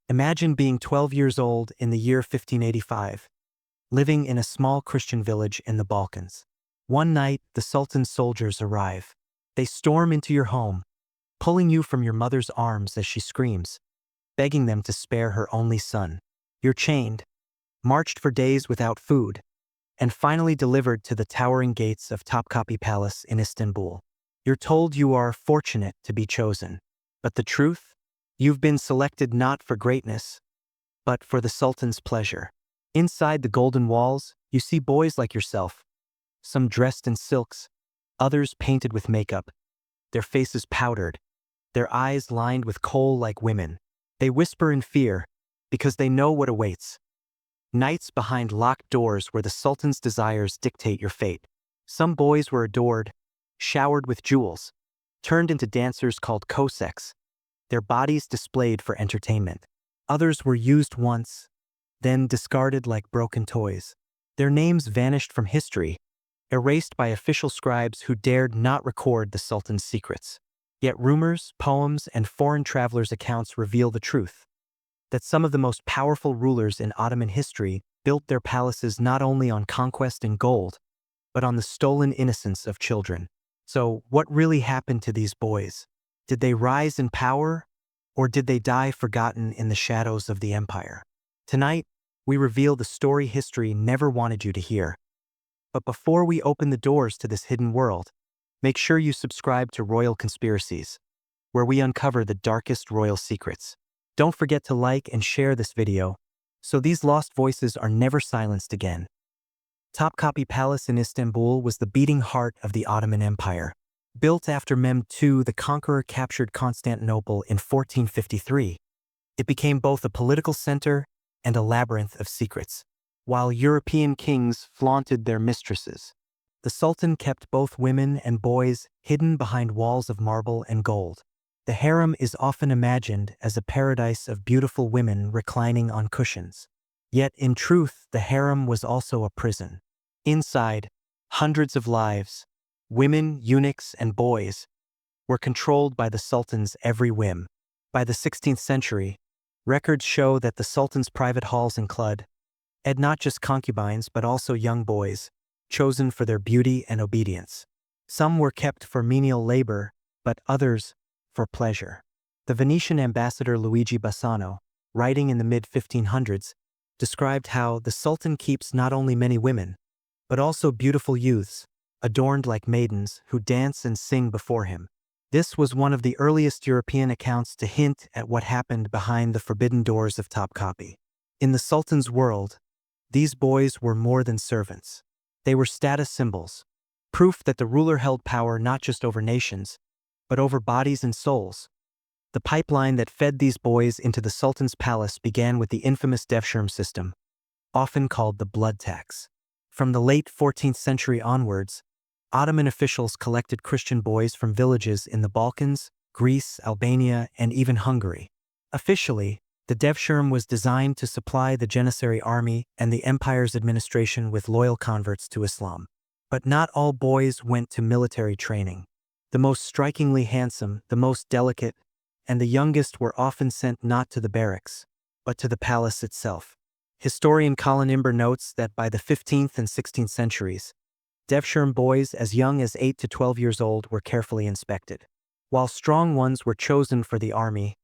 Imagine being 12 years old in the year 1585, living in a small Christian village in the Balkans. One night, the Sultan's soldiers arrive. They storm into your home, pulling you from your mother's arms as she screams, begging them to spare her only son. You're chained, marched for days without food, and finally delivered to the towering gates of Topkapi Palace in Istanbul. You're told you are fortunate to be chosen. But the truth? You've been selected not for greatness, but for the Sultan's pleasure. Inside the golden walls, you see boys like yourself, some dressed in silks, others painted with makeup, their faces powdered, their eyes lined with coal like women. They whisper in fear, because they know what awaits. Nights behind locked doors where the Sultan's desires dictate your fate. Some boys were adored, showered with jewels, turned into dancers called Köçeks, their bodies displayed for entertainment. Others were used once, then discarded like broken toys. Their names vanished from history, erased by official scribes who dared not record the Sultan's secrets. Yet rumors, poems, and foreign travelers' accounts reveal the truth, that some of the most powerful rulers in Ottoman history built their palaces not only on conquest and gold, but on the stolen innocence of children. So, what really happened to these boys? Did they rise in power, or did they die forgotten in the shadows of the empire? Tonight, we reveal the story history never wanted you to hear. But before we open the doors to this hidden world, make sure you subscribe to Royal Conspiracies, where we uncover the darkest royal secrets. Don't forget to like and share this video, so these lost voices are never silenced again. Topkapi Palace in Istanbul was the beating heart of the Ottoman Empire. Built after Mehmed II, the conqueror captured Constantinople in 1453. It became both a political center and a labyrinth of secrets. While European kings flaunted their mistresses, the Sultan kept both women and boys hidden behind walls of marble and gold. The harem is often imagined as a paradise of beautiful women reclining on cushions. Yet in truth, the harem was also a prison. Inside, hundreds of lives, women, eunuchs, and boys, were controlled by the Sultan's every whim. By the 16th century, records show that the Sultan's private halls included not just concubines but also young boys, chosen for their beauty and obedience. Some were kept for menial labor, but others for pleasure. The Venetian ambassador Luigi Bassano, writing in the mid-1500s, described how the Sultan keeps not only many women, but also beautiful youths, adorned like maidens who dance and sing before him. This was one of the earliest European accounts to hint at what happened behind the forbidden doors of Topkapi. In the Sultan's world, these boys were more than servants. They were status symbols, proof that the ruler held power not just over nations, but over bodies and souls. The pipeline that fed these boys into the Sultan's palace began with the infamous Devshirme system, often called the blood tax. From the late 14th century onwards, Ottoman officials collected Christian boys from villages in the Balkans, Greece, Albania, and even Hungary. Officially, the Devshirme was designed to supply the Janissary army and the empire's administration with loyal converts to Islam. But not all boys went to military training. The most strikingly handsome, the most delicate, and the youngest were often sent not to the barracks, but to the palace itself. Historian Colin Imber notes that by the 15th and 16th centuries, Devshirme boys as young as 8 to 12 years old were carefully inspected. While strong ones were chosen for the army,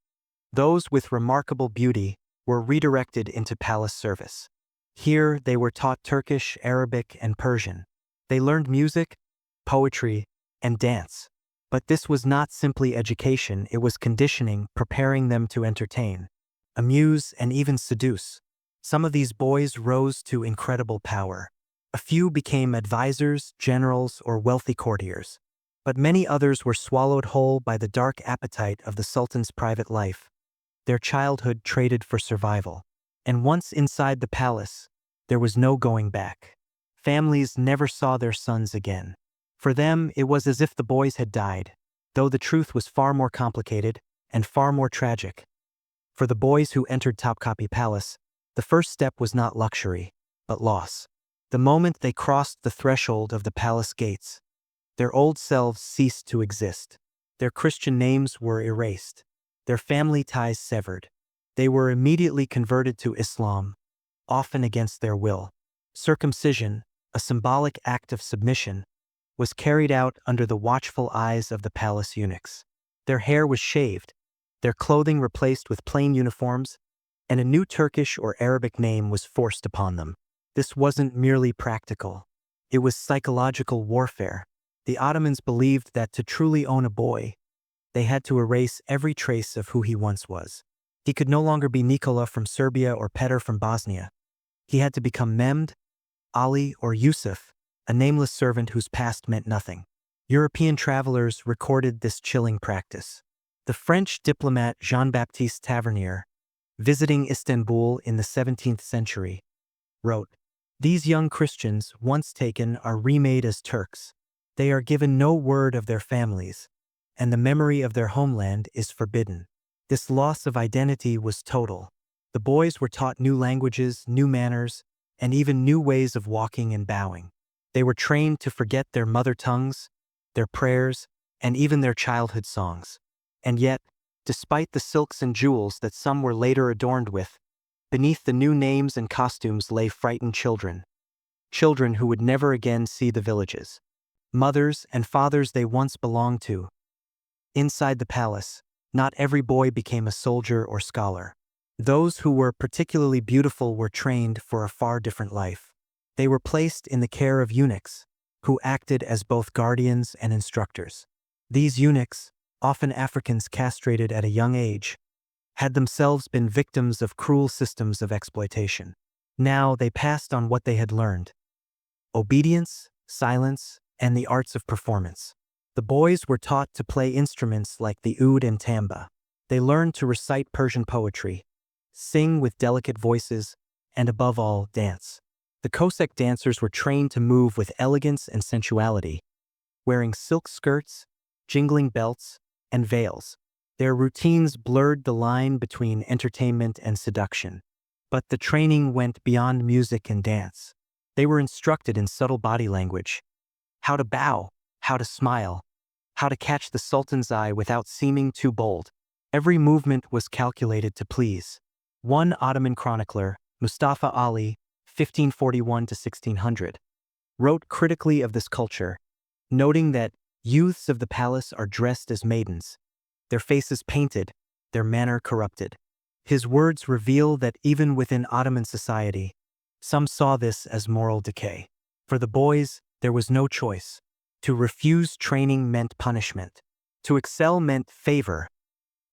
those with remarkable beauty were redirected into palace service. Here they were taught Turkish, Arabic, and Persian. They learned music, poetry, and dance. But this was not simply education, it was conditioning, preparing them to entertain, amuse, and even seduce. Some of these boys rose to incredible power. A few became advisors, generals, or wealthy courtiers. But many others were swallowed whole by the dark appetite of the Sultan's private life, their childhood traded for survival. And once inside the palace, there was no going back. Families never saw their sons again. For them, it was as if the boys had died, though the truth was far more complicated and far more tragic. For the boys who entered Topkapi Palace, the first step was not luxury, but loss. The moment they crossed the threshold of the palace gates, their old selves ceased to exist. Their Christian names were erased, their family ties severed, They were immediately converted to Islam, often against their will. Circumcision, a symbolic act of submission, was carried out under the watchful eyes of the palace eunuchs. Their hair was shaved, their clothing replaced with plain uniforms, and a new Turkish or Arabic name was forced upon them. This wasn't merely practical. It was psychological warfare. The Ottomans believed that to truly own a boy, they had to erase every trace of who he once was. He could no longer be Nikola from Serbia or Petar from Bosnia. He had to become Mehmed, Ali, or Yusuf, a nameless servant whose past meant nothing. European travelers recorded this chilling practice. The French diplomat Jean-Baptiste Tavernier, visiting Istanbul in the 17th century, wrote, "These young Christians, once taken, are remade as Turks. They are given no word of their families, and the memory of their homeland is forbidden." This loss of identity was total. The boys were taught new languages, new manners, and even new ways of walking and bowing. They were trained to forget their mother tongues, their prayers, and even their childhood songs. And yet, despite the silks and jewels that some were later adorned with, beneath the new names and costumes lay frightened children. Children who would never again see the villages, mothers and fathers they once belonged to. Inside the palace, not every boy became a soldier or scholar. Those who were particularly beautiful were trained for a far different life. They were placed in the care of eunuchs, who acted as both guardians and instructors. These eunuchs, often Africans castrated at a young age, had themselves been victims of cruel systems of exploitation. Now they passed on what they had learned: obedience, silence, and the arts of performance. The boys were taught to play instruments like the oud and tamba. They learned to recite Persian poetry, sing with delicate voices, and above all, dance. The Köçek dancers were trained to move with elegance and sensuality, wearing silk skirts, jingling belts, and veils. Their routines blurred the line between entertainment and seduction. But the training went beyond music and dance. They were instructed in subtle body language: how to bow, how to smile, how to catch the Sultan's eye without seeming too bold. Every movement was calculated to please. One Ottoman chronicler, Mustafa Ali, 1541 to 1600, wrote critically of this culture, noting that youths of the palace are dressed as maidens, their faces painted, their manner corrupted. His words reveal that even within Ottoman society, some saw this as moral decay. For the boys, there was no choice. To refuse training meant punishment. To excel meant favor,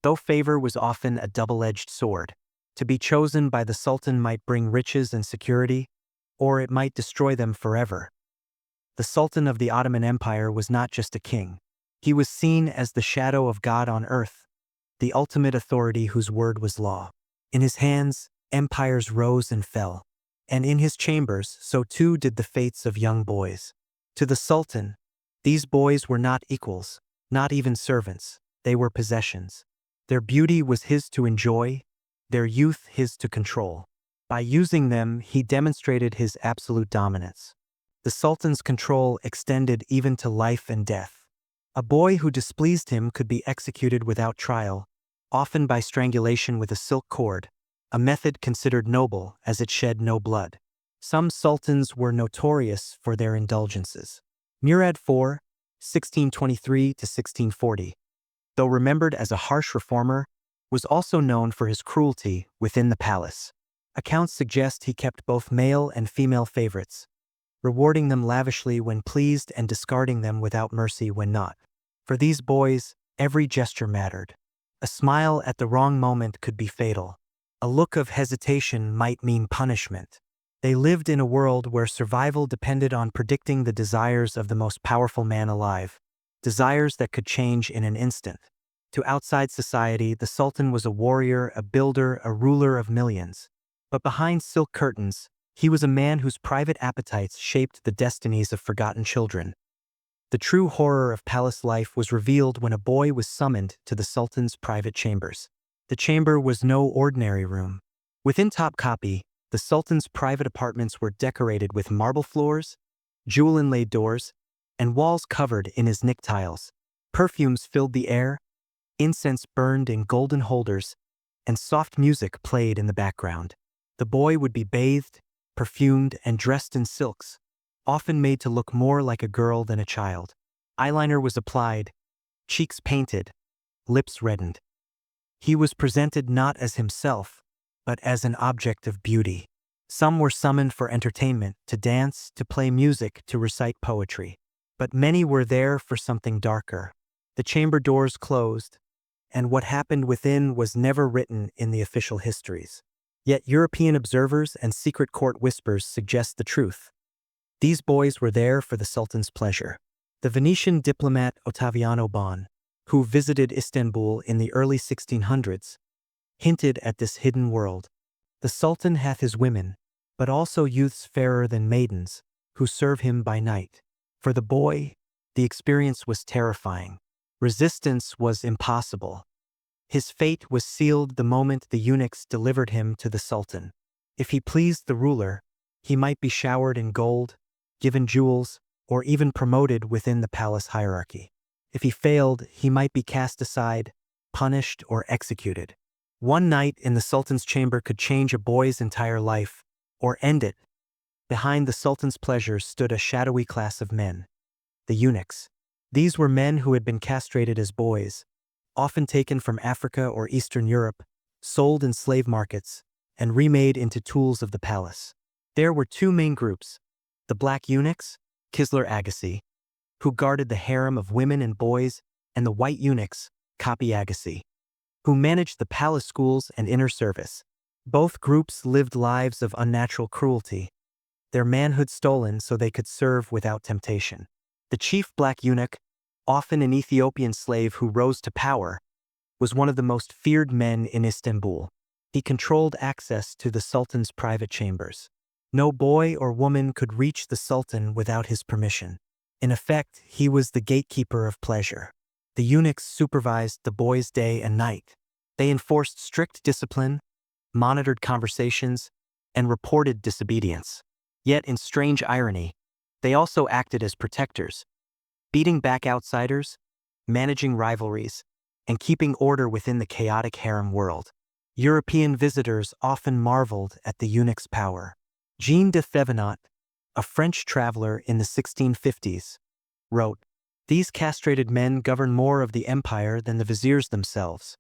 though favor was often a double-edged sword. To be chosen by the Sultan might bring riches and security, or it might destroy them forever. The Sultan of the Ottoman Empire was not just a king. He was seen as the shadow of God on earth, the ultimate authority whose word was law. In his hands, empires rose and fell, and in his chambers, so too did the fates of young boys. To the Sultan, these boys were not equals, not even servants. They were possessions. Their beauty was his to enjoy, their youth his to control. By using them, he demonstrated his absolute dominance. The Sultan's control extended even to life and death. A boy who displeased him could be executed without trial, often by strangulation with a silk cord, a method considered noble as it shed no blood. Some sultans were notorious for their indulgences. Murad IV, 1623 to 1640, though remembered as a harsh reformer, was also known for his cruelty within the palace. Accounts suggest he kept both male and female favorites, rewarding them lavishly when pleased and discarding them without mercy when not. For these boys, every gesture mattered. A smile at the wrong moment could be fatal. A look of hesitation might mean punishment. They lived in a world where survival depended on predicting the desires of the most powerful man alive, desires that could change in an instant. To outside society, the Sultan was a warrior, a builder, a ruler of millions. But behind silk curtains, he was a man whose private appetites shaped the destinies of forgotten children. The true horror of palace life was revealed when a boy was summoned to the Sultan's private chambers. The chamber was no ordinary room. Within Topkapi, the Sultan's private apartments were decorated with marble floors, jewel-inlaid doors, and walls covered in Iznik tiles. Perfumes filled the air, incense burned in golden holders, and soft music played in the background. The boy would be bathed, perfumed, and dressed in silks, often made to look more like a girl than a child. Eyeliner was applied, cheeks painted, lips reddened. He was presented not as himself, but as an object of beauty. Some were summoned for entertainment, to dance, to play music, to recite poetry. But many were there for something darker. The chamber doors closed, and what happened within was never written in the official histories. Yet European observers and secret court whispers suggest the truth. These boys were there for the Sultan's pleasure. The Venetian diplomat Ottaviano Bon, who visited Istanbul in the early 1600s, hinted at this hidden world. The Sultan hath his women, but also youths fairer than maidens, who serve him by night. For the boy, the experience was terrifying. Resistance was impossible. His fate was sealed the moment the eunuchs delivered him to the Sultan. If he pleased the ruler, he might be showered in gold, given jewels, or even promoted within the palace hierarchy. If he failed, he might be cast aside, punished, or executed. One night in the Sultan's chamber could change a boy's entire life, or end it. Behind the Sultan's pleasures stood a shadowy class of men, the eunuchs. These were men who had been castrated as boys, often taken from Africa or Eastern Europe, sold in slave markets, and remade into tools of the palace. There were two main groups: the black eunuchs, Kisler Agassi, who guarded the harem of women and boys, and the white eunuchs, Köçek Agassi, who managed the palace schools and inner service. Both groups lived lives of unnatural cruelty, their manhood stolen so they could serve without temptation. The chief black eunuch, often an Ethiopian slave who rose to power, was one of the most feared men in Istanbul. He controlled access to the Sultan's private chambers. No boy or woman could reach the Sultan without his permission. In effect, he was the gatekeeper of pleasure. The eunuchs supervised the boys day and night. They enforced strict discipline, monitored conversations, and reported disobedience. Yet, in strange irony, they also acted as protectors, beating back outsiders, managing rivalries, and keeping order within the chaotic harem world. European visitors often marveled at the eunuch's power. Jean de Thevenot, a French traveler in the 1650s, wrote, "These castrated men govern more of the empire than the viziers themselves,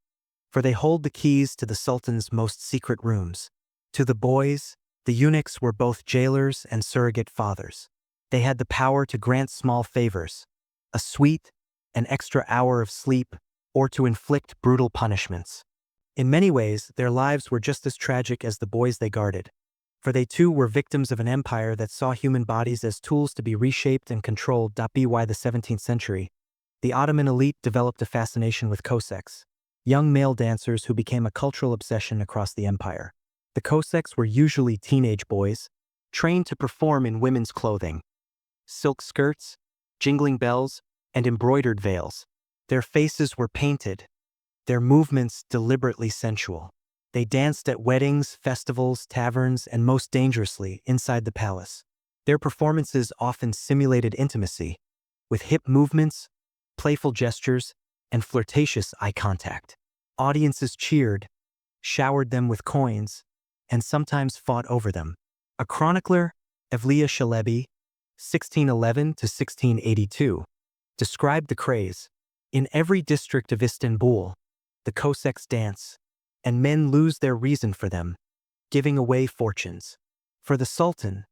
for they hold the keys to the Sultan's most secret rooms." To the boys, the eunuchs were both jailers and surrogate fathers. They had the power to grant small favors, a sweet, an extra hour of sleep, or to inflict brutal punishments. In many ways, their lives were just as tragic as the boys they guarded, for they too were victims of an empire that saw human bodies as tools to be reshaped and controlled. By the 17th century, the Ottoman elite developed a fascination with Köçeks, young male dancers who became a cultural obsession across the empire. The Köçeks were usually teenage boys, trained to perform in women's clothing, silk skirts, jingling bells, and embroidered veils. Their faces were painted, their movements deliberately sensual. They danced at weddings, festivals, taverns, and most dangerously, inside the palace. Their performances often simulated intimacy, with hip movements, playful gestures, and flirtatious eye contact. Audiences cheered, showered them with coins, and sometimes fought over them. A chronicler, Evliya Çelebi, 1611 to 1682, described the craze. "In every district of Istanbul, the Köçeks dance, and men lose their reason for them, giving away fortunes." For the Sultan,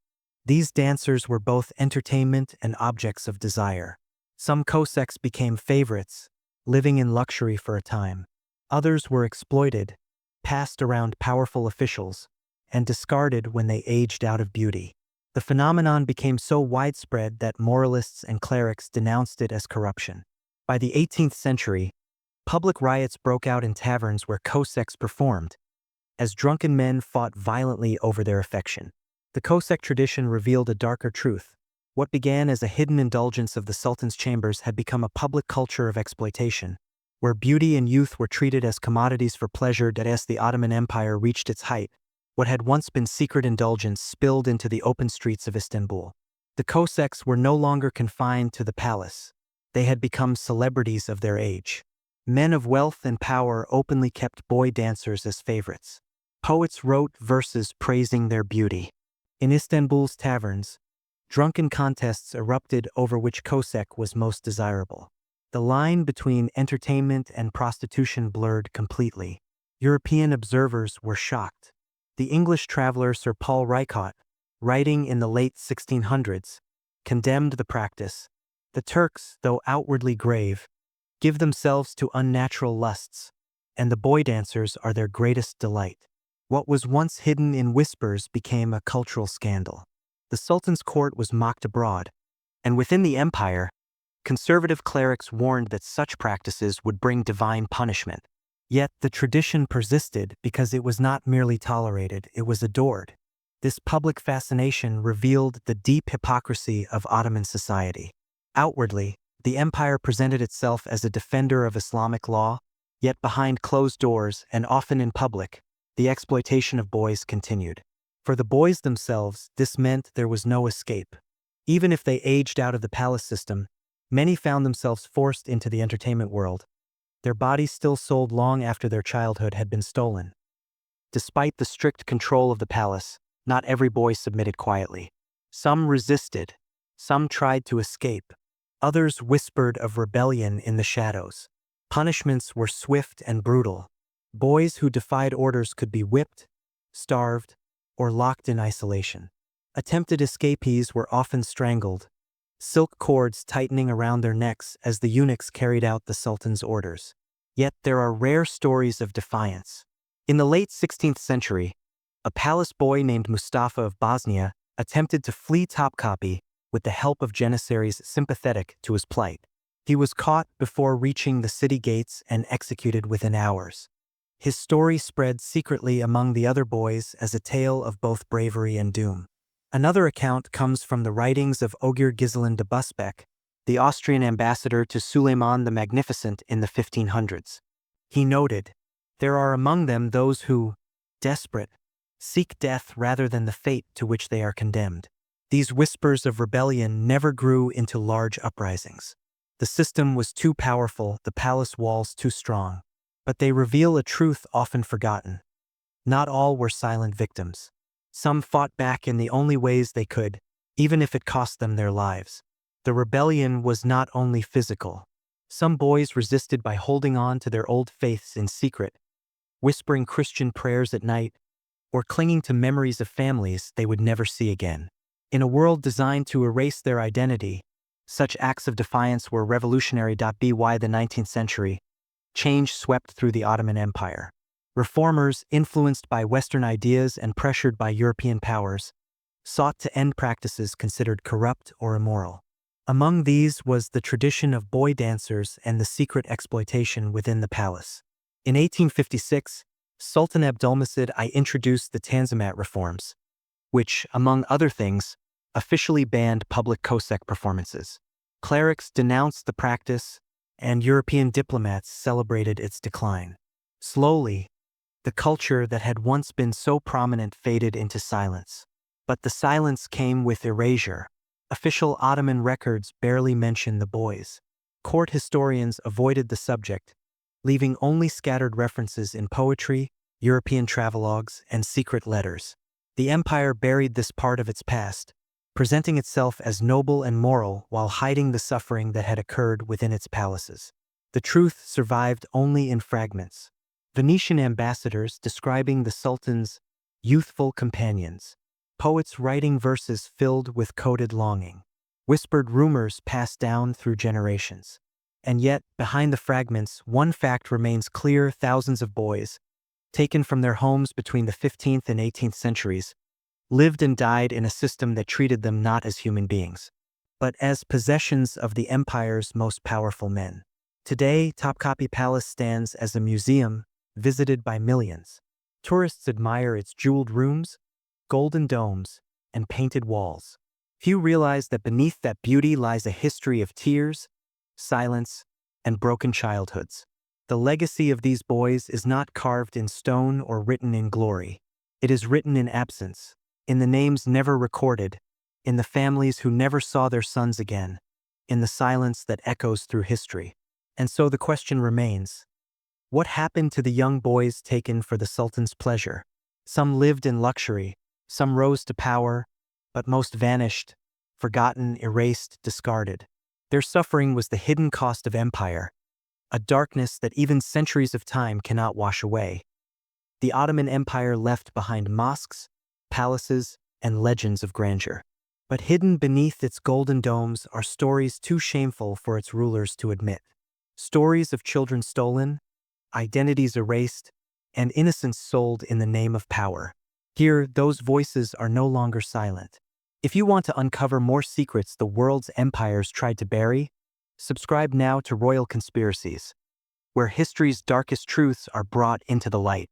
these dancers were both entertainment and objects of desire. Some Köçeks became favorites, living in luxury for a time. Others were exploited, passed around powerful officials, and discarded when they aged out of beauty. The phenomenon became so widespread that moralists and clerics denounced it as corruption. By the 18th century, public riots broke out in taverns where Köçeks performed, as drunken men fought violently over their affection. The Köçek tradition revealed a darker truth. What began as a hidden indulgence of the Sultan's chambers had become a public culture of exploitation, where beauty and youth were treated as commodities for pleasure. As the Ottoman Empire reached its height, what had once been secret indulgence spilled into the open streets of Istanbul. The Köçeks were no longer confined to the palace. They had become celebrities of their age. Men of wealth and power openly kept boy dancers as favorites. Poets wrote verses praising their beauty. In Istanbul's taverns, drunken contests erupted over which Köçek was most desirable. The line between entertainment and prostitution blurred completely. European observers were shocked. The English traveler Sir Paul Rycott, writing in the late 1600s, condemned the practice. The Turks, though outwardly grave, give themselves to unnatural lusts, and the boy dancers are their greatest delight. What was once hidden in whispers became a cultural scandal. The Sultan's court was mocked abroad, and within the empire, conservative clerics warned that such practices would bring divine punishment. Yet the tradition persisted because it was not merely tolerated, it was adored. This public fascination revealed the deep hypocrisy of Ottoman society. Outwardly, the empire presented itself as a defender of Islamic law, yet behind closed doors and often in public, the exploitation of boys continued. For the boys themselves, this meant there was no escape. Even if they aged out of the palace system, many found themselves forced into the entertainment world. Their bodies still sold long after their childhood had been stolen. Despite the strict control of the palace, not every boy submitted quietly. Some resisted, some tried to escape, others whispered of rebellion in the shadows. Punishments were swift and brutal. Boys who defied orders could be whipped, starved, or locked in isolation. Attempted escapees were often strangled, silk cords tightening around their necks as the eunuchs carried out the Sultan's orders. Yet there are rare stories of defiance. In the late 16th century, a palace boy named Mustafa of Bosnia attempted to flee Topkapi with the help of janissaries sympathetic to his plight. He was caught before reaching the city gates and executed within hours. His story spread secretly among the other boys as a tale of both bravery and doom. Another account comes from the writings of Ogier Gisela de Busbecq, the Austrian ambassador to Suleiman the Magnificent in the 1500s. He noted, "There are among them those who, desperate, seek death rather than the fate to which they are condemned." These whispers of rebellion never grew into large uprisings. The system was too powerful, the palace walls too strong. But they reveal a truth often forgotten. Not all were silent victims. Some fought back in the only ways they could, even if it cost them their lives. The rebellion was not only physical. Some boys resisted by holding on to their old faiths in secret, whispering Christian prayers at night, or clinging to memories of families they would never see again. In a world designed to erase their identity, such acts of defiance were revolutionary. By the 19th century, change swept through the Ottoman Empire. Reformers, influenced by Western ideas and pressured by European powers, sought to end practices considered corrupt or immoral. Among these was the tradition of boy dancers and the secret exploitation within the palace. In 1856, Sultan Abdülmecid I introduced the Tanzimat reforms, which, among other things, officially banned public Köçek performances. Clerics denounced the practice, and European diplomats celebrated its decline. Slowly, the culture that had once been so prominent faded into silence. But the silence came with erasure. Official Ottoman records barely mention the boys. Court historians avoided the subject, leaving only scattered references in poetry, European travelogues, and secret letters. The empire buried this part of its past, presenting itself as noble and moral while hiding the suffering that had occurred within its palaces. The truth survived only in fragments. Venetian ambassadors describing the Sultan's youthful companions, poets writing verses filled with coded longing, whispered rumors passed down through generations. And yet, behind the fragments, one fact remains clear: thousands of boys, taken from their homes between the 15th and 18th centuries, lived and died in a system that treated them not as human beings, but as possessions of the empire's most powerful men. Today, Topkapi Palace stands as a museum visited by millions. Tourists admire its jeweled rooms, golden domes, and painted walls. Few realize that beneath that beauty lies a history of tears, silence, and broken childhoods. The legacy of these boys is not carved in stone or written in glory. It is written in absence, in the names never recorded, in the families who never saw their sons again, in the silence that echoes through history. And so the question remains, what happened to the young boys taken for the Sultan's pleasure? Some lived in luxury, some rose to power, but most vanished, forgotten, erased, discarded. Their suffering was the hidden cost of empire, a darkness that even centuries of time cannot wash away. The Ottoman Empire left behind mosques, palaces, and legends of grandeur. But hidden beneath its golden domes are stories too shameful for its rulers to admit. Stories of children stolen, identities erased, and innocence sold in the name of power. Here, those voices are no longer silent. If you want to uncover more secrets the world's empires tried to bury, subscribe now to Royal Conspiracies, where history's darkest truths are brought into the light.